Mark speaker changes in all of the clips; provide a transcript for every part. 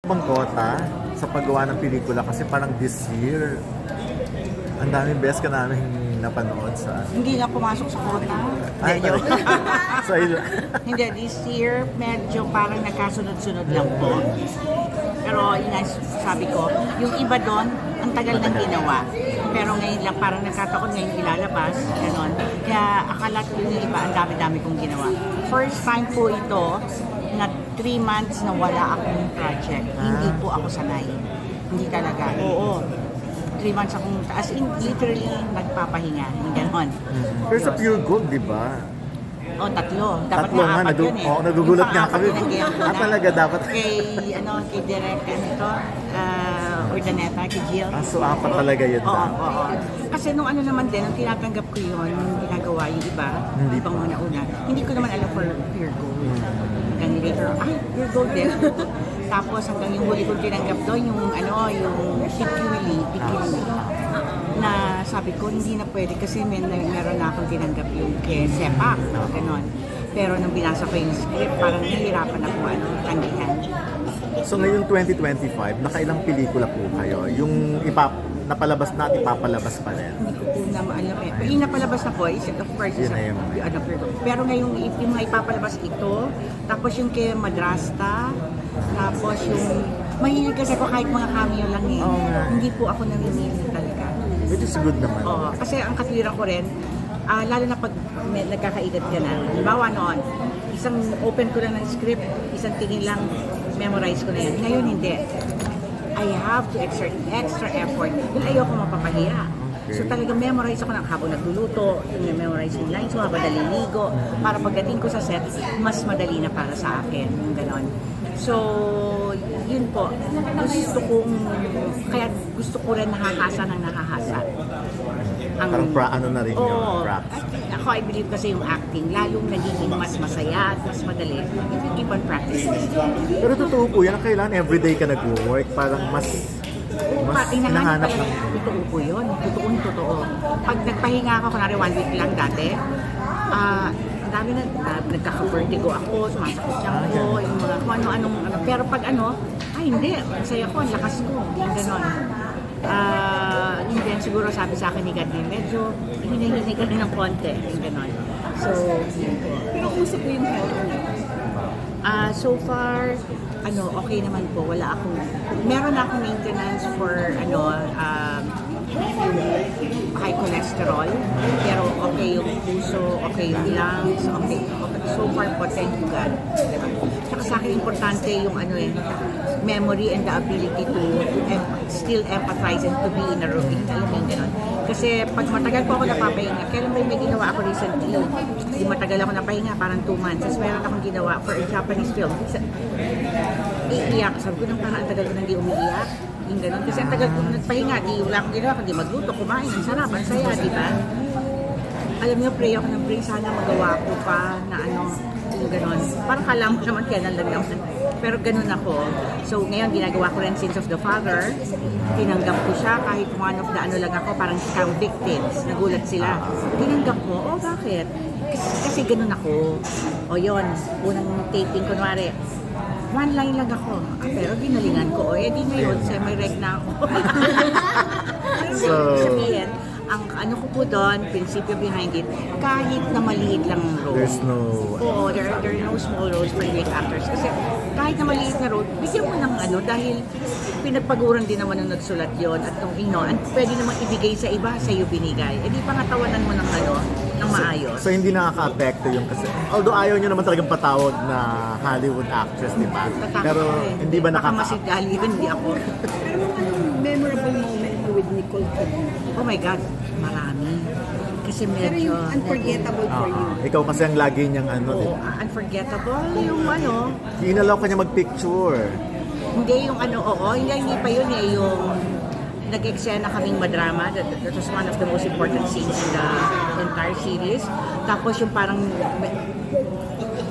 Speaker 1: Bang kota sa paggawa ng pelikula kasi parang this year ang daming best ka namin napanood sa...
Speaker 2: Hindi nga pumasok sa kota.
Speaker 1: Ay,
Speaker 2: Hindi,
Speaker 1: so,
Speaker 2: hindi, this year medyo parang nagkasunod-sunod lang po. Pero yun nga sabi ko, yung iba doon, ang tagal nang ginawa. Pero ngayon lang parang nagkataon ngayon ilalabas, ganon. Kaya akala ko yung iba, ang dami-dami kong ginawa. First time po ito na 3 months na wala akong project. Hindi po ako sanay. Hindi talaga. Oo. 3 months akong, as in, literally, nagpapahinga. Yung ganon.
Speaker 1: Pero sa Pure Gold, di ba?
Speaker 2: Oh, tatlo. Dapat
Speaker 1: Tatlo nga,
Speaker 2: yun eh.
Speaker 1: oh, nagugulat nga kami. Talaga dapat.
Speaker 2: Kay Direk, Urdaneta, kay Jill.
Speaker 1: So, apat talaga yun.
Speaker 2: Oo. Kasi nung ano naman din, nung tinatanggap ko yun, nung ginagawa yung iba, ibang mga nauna, hindi ko naman alam for Pure Gold. Hanggang later, Pure Gold din. Tapos hanggang yung huli kong tinanggap doon, yung Pikuli, na sabi ko, hindi na pwede kasi meron na akong tinanggap yung kay Sepak, ganon. Pero nung binasa ko yung script, parang nahihirapan ako tanggihan. So ngayon 2025, nakailang pelikula po kayo? Yung napalabas na at ipapalabas pa rin? Hindi ko po na maalam eh. Pero yung napalabas na po, of course, pero ngayong yung mga ipapalabas ito, tapos yung kay Madrasta, tapos yung mahilig kasi ako kahit mga cameo lang eh. Hindi po ako namimili talaga.
Speaker 1: Which is good naman.
Speaker 2: Oo, kasi ang katwiran ko rin, lalo na pag nagkakaedad ka na. Halimbawa noon, isang open ko lang ng script, isang tingin lang, memorize ko na yan. Ngayon hindi. I have to exert extra effort. Yung ayoko mapapahiya. So talaga memorize ako habang nagluluto, memorize yung lines mo habang naliligo, para pagdating ko sa set, mas madali na para sa akin. Yung ganon. So, yun po. Kaya gusto ko rin nakahasa ng nakahasa.
Speaker 1: Parang na rin yung practice.
Speaker 2: Ako, I believe kasi yung acting, lalong nagiging mas masaya at mas madali if you keep on practicing.
Speaker 1: Pero totoo po yan, kailangan everyday ka nag-work, parang mas hinahanap ng...
Speaker 2: Totoo po yun. Totoo. Pag nagpahinga ako, kunwari 1 week lang dati, ang dami nagkaka-vertigo ako, sumasakit siya ko, yung mga kung ano-anong, pero pag hindi, masaya ko, ang lakas ko, yung gano'n. Hindi, siguro sabi sa akin ni God, medyo hinihingi ka rin ng konti, yung gano'n. So, yun po.
Speaker 3: Pero usap mo yung health niya?
Speaker 2: So far, okay naman po, meron na akong maintenance for, high cholesterol, pero okay yung puso, okay yung lungs, okay. So far po, thank you God. Tsaka sa akin, importante yung memory and the ability to still empathize and to be in a routine. Alam mo yung gano'n. Kasi pag matagal po ako napapahinga, kailan ba may ginawa ako recently? Hindi matagal ako napahinga, parang 2 months. Tapos meron akong ginawa for a Japanese film. Iiyak. Sabi ko nang parang ang tagal ko nang di umiiyak. Yung gano'n. Kasi ang tagal ko nagpahinga, wala akong ginawa, kundi magluto, kumain, ang sarap, ang saya, di ba? Alam niyo, pray ako ng pray, sana magawa ko pa na yung gano'n. Parang kala mo naman, kailan lang naman. Pero gano'n ako. So ngayon, ginagawa ko rin Sins of the Father. Tinanggap ko siya, kahit one of the lang ako, parang scam victims. Nagulat sila. Tinanggap mo, bakit? Kasi gano'n ako. Yun, unang taping, kunwari, 1 line lang ako. Pero ginalingan ko. Di ngayon, semi-reg na ako. So, sabihin, ang ko po doon, prinsipyo behind it, kahit na maliit lang ang role.
Speaker 1: There's no...
Speaker 2: there are no small roles for great actors. Kasi kahit na maliit na role, bigyan mo ng dahil pinagpaguran din naman nung nagsulat yon at pwede namang ibigay sa iba, sa iyo binigay. Di pangatawanan mo ng ng maayos.
Speaker 1: So hindi nakaka-apekto yung kasi, although ayaw nyo naman talagang patawag na Hollywood actress, di ba? Pero hindi ba
Speaker 2: Baka masigali yun, hindi ako.
Speaker 3: Memorable moment mo with Nicole Kidman?
Speaker 2: Oh my God, marami. Kasi medyo...
Speaker 3: Pero yung unforgettable for you?
Speaker 1: Ikaw kasi ang lagi niyang
Speaker 2: unforgettable, yung
Speaker 1: inalaw ka niya mag-picture.
Speaker 2: Hindi, yung hindi pa yun yung nag-eksena kaming madrama. That was one of the most important scenes in the entire series. Tapos yung parang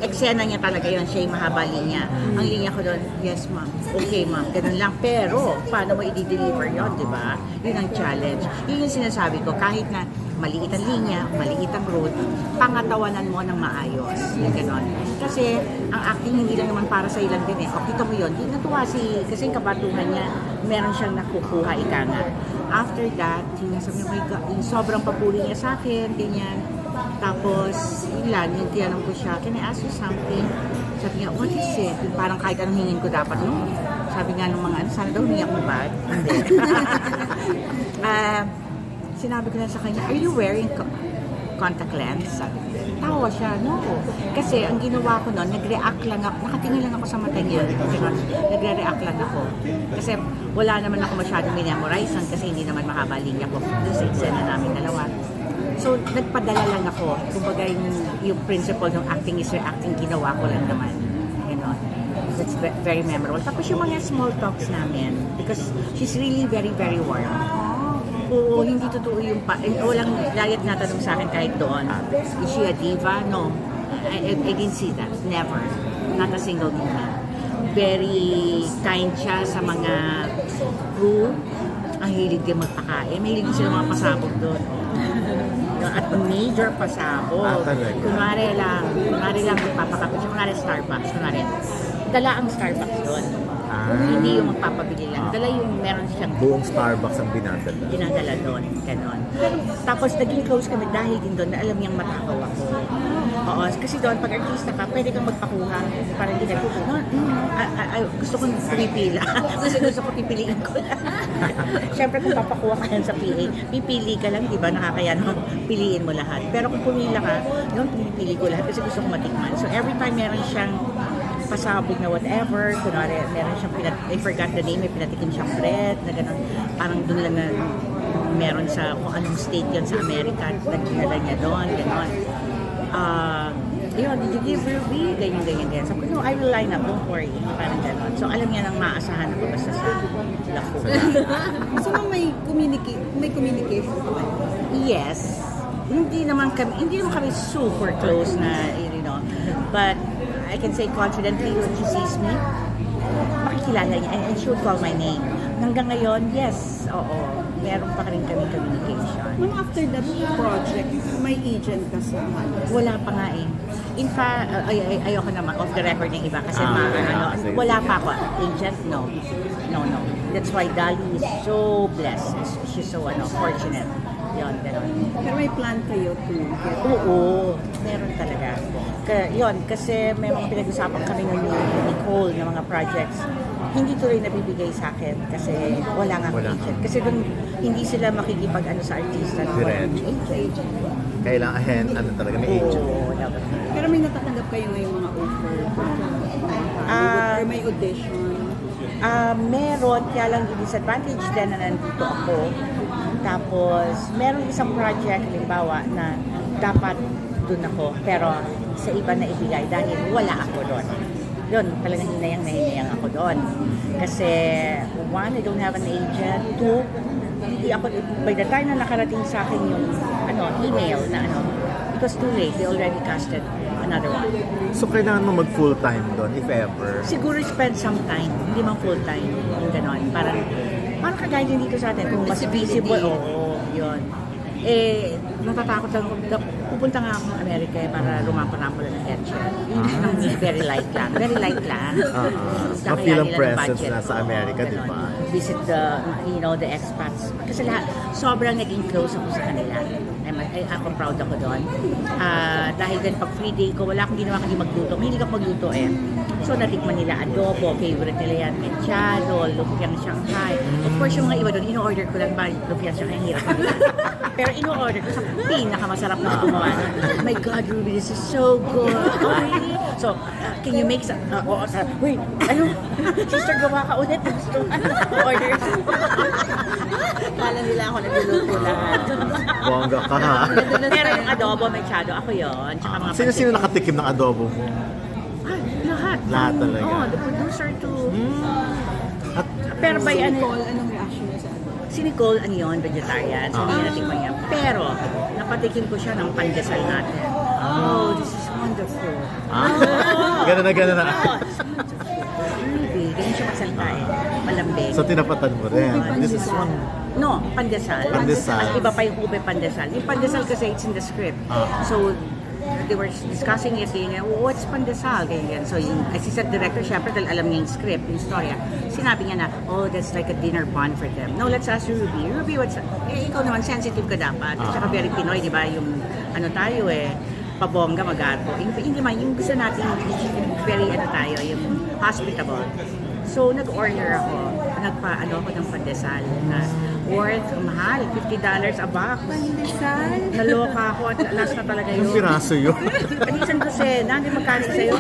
Speaker 2: eksena niya talaga yun, siya yung mahaba linya. Ang linya ko doon, yes ma'am, okay ma'am, ganun lang. Pero, paano mo i-deliver yun, di ba? Yun ang challenge. Yun yung sinasabi ko, kahit na maliit ang linya, maliit ang road, pangatawanan mo ng maayos. Yung ganun. Kasi, ang acting hindi lang naman para sa ilan din eh. O, kita mo yun, natuwa kasi yung kabatuhan niya, meron siyang nakukuha, ika nga. After that, yung sabi niya, oh my God, yung sobrang papuri niya sa akin, ganyan. Tapos, yun lang, yung tinanong ko siya, can I ask you something? Sabi niya, what is it? Yung parang kahit anong hingin ko dapat, no? Sabi nga ng mga ano, sana daw niya akong bad. Hindi. Sinabi ko na sa kanya, are you wearing contact lens? Sabi ko, tawa siya, no. Kasi ang ginawa ko noon, nag-react lang ako, nakatingin lang ako sa mata niya. Nagre-react lang ako. Kasi wala naman ako masyadong memorize kasi hindi naman mahaba linya ko. Doon sa eksena namin dalawa. So, nagpadala lang ako. Kumbaga yung principle ng acting is reacting, ginawa ko lang naman. You know, that's very memorable. Tapos yung mga small talks namin, because she's really very, very warm. Oo, hindi totoo yung walang layat natanong sa akin kahit doon. Is she a diva? No. I didn't see that. Never. Not a single moment. Very kind siya sa mga crew. Ang hilig din magpakain. May hilig sila mga pasabog doon. At major pasabog. Kunwari lang magpapakapit siya. Kunwari Starbucks. Kunwari. Dala ang Starbucks doon. Hindi yung magpapabili lang. Dala yung meron siyang
Speaker 1: buong Starbucks ang binadala.
Speaker 2: Dinadala doon. Ganon. Tapos naging close kami dahil din doon na alam niyang matakaw ako. Oo. Kasi doon pag artista ka, pwede kang magpakuha. Parang hindi na, gusto kong pumipila. Kasi gusto ko pipiliin ko lang. Siyempre kung papakuha ka yan sa PA, pipili ka lang, di ba? Nakakaya naman piliin mo lahat. Pero kung pumila ka, yun, pumipili ko lahat kasi gusto ko matikman. So every time meron siyang pasabog na whatever, kunwari meron siyang I forgot the name, may pinatikim siyang bread, na gano'n, parang doon lang na meron sa kung anong state yun sa Amerika, nagdinala niya doon, gano'n. Did you give Ruby? Ganyan. Sabi ko, no, I will line up, don't worry, parang gano'n. So alam niya nang maasahan ako basta sa lako.
Speaker 3: So may communication ba?
Speaker 2: Yes. Hindi naman kami super close na, you know, but I can say confidently when she sees me, makikilala niya and she would call my name. Hanggang ngayon, yes, oo, meron pa rin kami communication.
Speaker 3: Nung after that project, may agent ka sa
Speaker 2: Wala pa nga eh. In fact, ayoko naman off the record ng iba kasi wala pa ako. Agent, no. That's why Dali is so blessed. She's so fortunate. Yun, gano'n.
Speaker 3: Pero may plan kayo to get?
Speaker 2: Oo, meron talaga. Yun, kasi may mga pinag-usapan kami ng Nicole na mga projects. Hindi tuloy nabibigay sa akin kasi wala nga agent. Kasi dun, hindi sila makikipag sa artista.
Speaker 1: Direct.
Speaker 2: Agent.
Speaker 1: Kailangan talaga may agent.
Speaker 2: Oo,
Speaker 3: pero may natatanggap kayo ngayong mga offer? Or may audition?
Speaker 2: Meron, kaya lang yung disadvantage din na nandito ako. Tapos, meron isang project, halimbawa, na dapat doon ako, pero sa iba na ibigay dahil wala ako doon. Doon, talagang hinayang ako doon. Kasi, one, I don't have an agent. Two, hindi ako, by the time na nakarating sa akin yung email na it was too late. They already casted another one.
Speaker 1: So, kailangan mo mag-full-time doon, if ever?
Speaker 2: Siguro spend some time, hindi man full-time, yung gano'n. Parang kagaya din dito sa atin, kung mas visible, yun. Natatakot lang ako, pupunta nga ako ng Amerika para rumampa-rampa lang ng headshot. Very light lang.
Speaker 1: Ma-feel ang presence na sa Amerika, di ba?
Speaker 2: Visit the expats. Kasi sobrang naging close ako sa kanila. Ako proud ako doon. Dahil din pag free day ko, wala akong ginawa kundi magluto. Mahilig ako magluto eh. So natikman nila adobo, favorite nila yan, mechado, lumpiang Shanghai. Of course yung mga iba doon, ino-order ko lang ba lumpiang Shanghai, hirap. Pero ino-order ko sa pinakamasarap na gumawa. My God, Ruby, this is so good. Oh, really? So, can you make some... wait, sister, gawa ka ulit. Orders. Kala nila ako nagluluto lahat.
Speaker 1: Bongga ka ha.
Speaker 2: Pero yung adobo, mechado, ako yun. Tsaka mga
Speaker 1: Sino nakatikim ng adobo mo?
Speaker 2: Lahat.
Speaker 1: Lahat talaga.
Speaker 2: The producer too.
Speaker 3: Pero by anong reaction niya sa
Speaker 2: Si Nicole, vegetarian. So, hindi natikman niya. Pero, napatikim ko siya ng pandesal natin. Oh, this is wonderful.
Speaker 3: ko.
Speaker 1: Ganun na.
Speaker 2: Ruby, ganyan siya magsalita eh. Malambing.
Speaker 1: So, tinapatan mo rin. This is one.
Speaker 2: No, pandesal.
Speaker 1: Pandesal.
Speaker 2: At iba pa yung ube pandesal. Yung pandesal kasi it's in the script. So, they were discussing it, what's pandesal? Ganyan. So, yung assistant director, syempre, dahil alam niya yung script, yung storya, sinabi niya na, oh, that's like a dinner bond for them. No, let's ask Ruby. Ruby, what's... ikaw naman, sensitive ka dapat. At saka very Pinoy, di ba? Yung, ano tayo pabongga, magato. Hindi man, yung gusto natin, very, tayo, yung hospitable. So, nag-order ako. Nagpa-ano ako ng pandesal na worth, mahal, $50 a box.
Speaker 3: Pandesal?
Speaker 2: Naloka ako at last na talaga yun.
Speaker 1: Yung piraso yun.
Speaker 2: Isang dosena, hindi magkano sa'yo.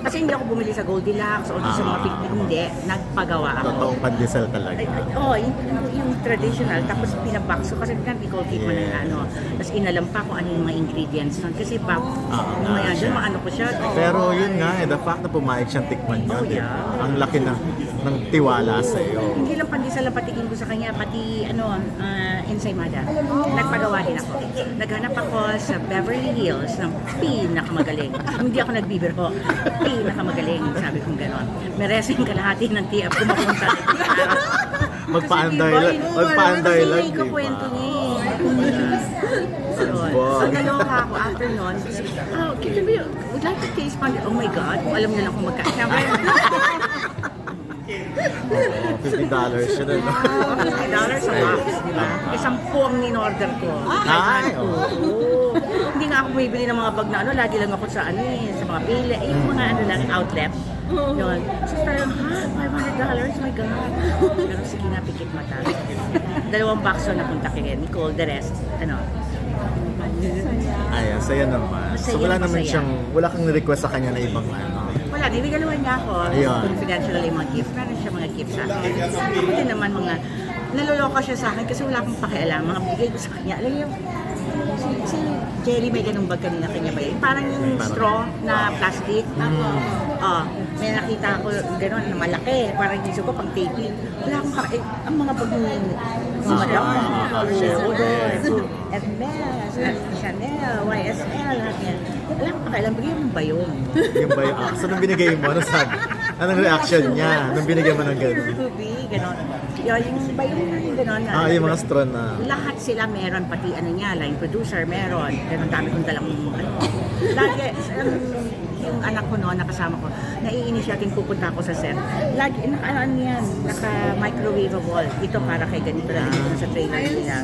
Speaker 2: Kasi hindi ako bumili sa Goldilocks o sa mga 50, hindi. Nagpagawa ako.
Speaker 1: Totoong pandesal talaga.
Speaker 2: Oo, yung traditional. Tapos pinabox ko kasi Nicole Kidman na ano. Tapos inalam pa kung ano yung mga ingredients nun. Kasi mamaya dyan, maano ko siya.
Speaker 1: Pero yun nga the fact na pumayag siyang tikman yun,
Speaker 2: yeah.
Speaker 1: Ang laki ng tiwala sa'yo.
Speaker 2: Hindi lang pandesal lang patikin ko sa kanya, pati ensaymada. Nagpagawa din ako. Naghanap ako sa Beverly Hills ng pinakamagaling. Hindi ako nagbibiro. Pinakamagaling, sabi kong gano'n. Meresing kalahati ng tiyap kung mapunta.
Speaker 1: Magpa-anday lang.
Speaker 2: Kasi ko kwento niya So, naloka ako after nun. Would like to taste pandesal. Oh my God, kung alam na lang kung magkano. Siyempre,
Speaker 1: $50 siya na.
Speaker 2: $50 a box, di ba? Isang ang in-order ko. Hindi nga ako bumibili ng mga bag na lagi lang ako sa sa mga pili, yung mga outlet. Yun. So parang, $500? My God. Pero sige na, pikit mata. 2 box na napunta kay Nicole, the rest,
Speaker 1: Ayan, saya naman. So wala naman wala kang request sa kanya na ibang
Speaker 2: Wala, niligaluhan niya ako. Confidential yung mga gift. Meron siya mga gift sa akin. Ako din naman naloloka siya sa akin kasi wala akong pakialam. Mga bigay ko sa kanya. Alam niyo, si Jelly may ganung bag kanina kanya ba yun? Parang yung straw na plastic. May nakita ako gano'n na malaki. Parang yung ko pang taping. Wala akong pakialam. Ang mga bag ng madam. Hermes, Chanel, YSL. Wala akong pakialam. Bigyan mo ba yun?
Speaker 1: Yung ba yun? So nung binigay mo, anong reaction niya? Nung binigay mo ng gano'n?
Speaker 2: Ruby, gano'n. Yung ba yung gano'n na?
Speaker 1: Yung mga straw na.
Speaker 2: Lahat sila meron, pati niya, line producer meron. Gano'n dami kong dalang lagi, yung anak ko nakasama ko, naiinis siya ating pupunta ako sa set. Lagi, yan, naka-microwavable. Ito para kay ganito lang dito sa trailer nila.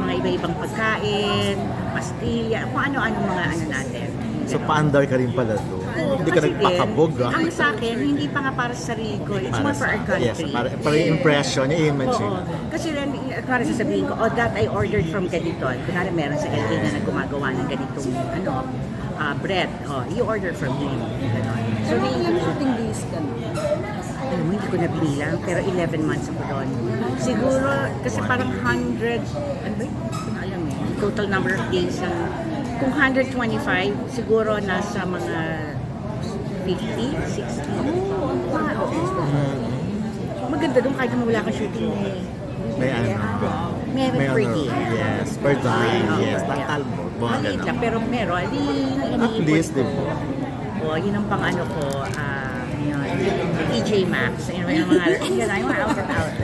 Speaker 2: Mga iba-ibang pagkain, pastilya, kung ano-ano mga natin.
Speaker 1: So, paandar ka rin pala doon. Hindi ka nagpakabog,
Speaker 2: Ang sa akin, hindi pa nga para sa sarili ko. It's more for our country.
Speaker 1: Yes, para yung impression, yung image.
Speaker 2: Kasi rin, para sasabihin ko, that I ordered from ganito. Kunwari meron sa LA na gumagawa ng ganitong, bread. You ordered from him.
Speaker 3: So, may ilang shooting days ka na?
Speaker 2: Hindi ko nabilang, pero 11 months ako doon. Siguro, kasi parang 100, hindi ko na alam total number of days kung 125, siguro nasa mga 50, 60. Maganda doon kahit na wala kang shooting
Speaker 1: May
Speaker 2: per day.
Speaker 1: Yes, per day. Yes, tatal mo.
Speaker 2: Maliit lang, pero meron.
Speaker 1: At least, di ba?
Speaker 2: Yun ang pang ko, TJ Maxx. Yun ang mga outlet.